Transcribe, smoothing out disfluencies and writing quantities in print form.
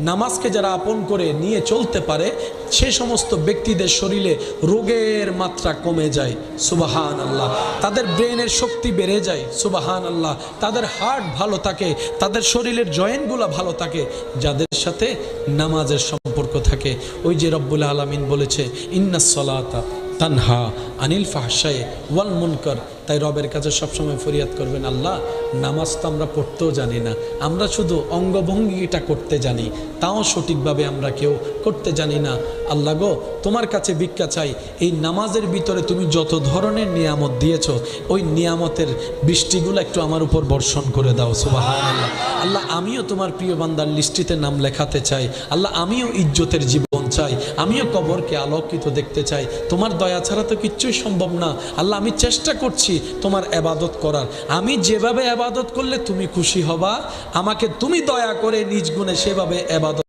নামাজকে যারা আপন করে নিয়ে চলতে পারে সে সমস্ত ব্যক্তিদের শরীরে রোগের মাত্রা কমে যায়, সুবহান আল্লাহ। তাদের ব্রেনের শক্তি বেড়ে যায়, সুবহান আল্লাহ। তাদের হার্ট ভালো থাকে, তাদের শরীরের জয়েন্টগুলো ভালো থাকে যাদের সাথে নামাজের সম্পর্ক থাকে। ওই যে রব্বুল আলামিন বলেছে ইন্নাস সালাতা তানহা আনিল ফাহশায়ে ওয়াল মুনকার। তাই রবের কাছে সবসময় ফরিয়াদ করবেন, আল্লাহ নামাজ তো আমরা পড়তেও জানি না, আমরা শুধু অঙ্গভঙ্গিটা করতে জানি, তাও সঠিকভাবে আমরা কেউ করতে জানি না। আল্লাহ গো, তোমার কাছে ভিক্ষা চাই, এই নামাজের ভিতরে তুমি যত ধরনের নিয়ামত দিয়েছো ওই নিয়ামতের বৃষ্টিগুলো একটু আমার উপর বর্ষণ করে দাও, সুবহানাল্লাহ। আল্লাহ আমিও তোমার প্রিয় বান্দার লিস্টিতে নাম লেখাতে চাই। আল্লাহ আমিও ইজ্জতের জীবন চাই, আমিও কবরকে আলোকিত দেখতে চাই। তোমার দয়া ছাড়া তো কিচ্ছুই সম্ভব না। আল্লাহ আমি চেষ্টা করছি তোমার ইবাদত করার, আমি যেভাবে ইবাদত করলে তুমি খুশি হবা আমাকে তুমি দয়া করে নিজ গুণে সেভাবে ইবাদত